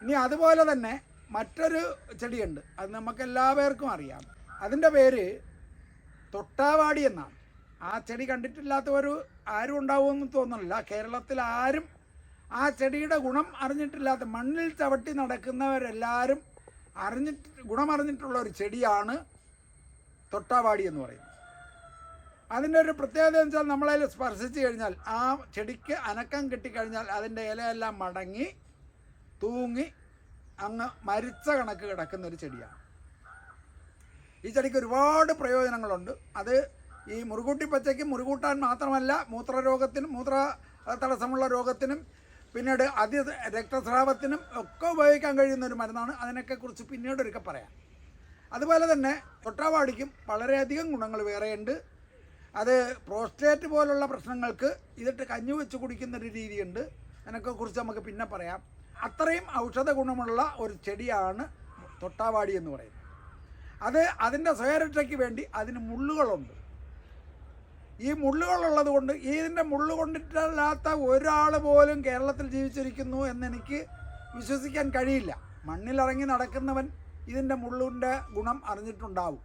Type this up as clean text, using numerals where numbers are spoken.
ഇനി അതുപോലെ തന്നെ മറ്റൊരു ചെടിയുണ്ട്, അത് നമുക്കെല്ലാവർക്കും അറിയാം. അതിൻ്റെ പേര് തൊട്ടാവാടി എന്നാണ്. ആ ചെടി കണ്ടിട്ടില്ലാത്തവർ ആരും ഉണ്ടാവുമെന്ന് തോന്നുന്നില്ല. കേരളത്തിൽ ആരും ആ ചെടിയുടെ ഗുണം അറിഞ്ഞിട്ടില്ലാത്ത, മണ്ണിൽ ചവിട്ടി നടക്കുന്നവരെല്ലാവരും ഗുണമറിഞ്ഞിട്ടുള്ള ഒരു ചെടിയാണ് തൊട്ടാവാടി എന്ന് പറയുന്നത്. അതിൻ്റെ ഒരു പ്രത്യേകത എന്ന് വെച്ചാൽ, നമ്മളതിൽ സ്പർശിച്ച് കഴിഞ്ഞാൽ ആ ചെടിക്ക് അനക്കം കിട്ടിക്കഴിഞ്ഞാൽ അതിൻ്റെ ഇലയെല്ലാം മടങ്ങി തൂങ്ങി അങ്ങ് മരിച്ച കണക്ക് കിടക്കുന്ന ഒരു ചെടിയാണ്. ഈ ചെടിക്ക് ഒരുപാട് പ്രയോജനങ്ങളുണ്ട്. അത് ഈ മുറുകൂട്ടി പച്ചയ്ക്ക് മുറുകൂട്ടാൻ മാത്രമല്ല, മൂത്രരോഗത്തിനും മൂത്ര തടസ്സമുള്ള രോഗത്തിനും പിന്നീട് രക്തസ്രാവത്തിനും ഒക്കെ ഉപയോഗിക്കാൻ കഴിയുന്ന ഒരു മരുന്നാണ്. അതിനൊക്കെ കുറിച്ച് പിന്നീട് ഒരിക്കൽ പറയാം. അതുപോലെ തന്നെ തൊട്ടാവാടിക്കും വളരെയധികം ഗുണങ്ങൾ വേറെയുണ്ട്. അത് പ്രോസ്റ്റേറ്റ് പോലുള്ള പ്രശ്നങ്ങൾക്ക് ഇതിട്ട് കഞ്ഞി വെച്ച് കുടിക്കുന്നൊരു രീതിയുണ്ട്. അതിനൊക്കെ കുറിച്ച് നമുക്ക് പിന്നെ പറയാം. അത്രയും ഔഷധ ഗുണമുള്ള ഒരു ചെടിയാണ് തൊട്ടാവാടി എന്ന് പറയുന്നത്. അത് അതിൻ്റെ സ്വയരക്ഷയ്ക്ക് വേണ്ടി അതിന് മുള്ളുകളുണ്ട്. ഈ മുള്ളുകളുള്ളത് കൊണ്ട്, ഇതിൻ്റെ മുള്ളു കൊണ്ടിട്ടല്ലാത്ത ഒരാൾ പോലും കേരളത്തിൽ ജീവിച്ചിരിക്കുന്നു എന്നെനിക്ക് വിശ്വസിക്കാൻ കഴിയില്ല. മണ്ണിലിറങ്ങി നടക്കുന്നവൻ ഇതിൻ്റെ മുള്ളിൻ്റെ ഗുണം അറിഞ്ഞിട്ടുണ്ടാവും.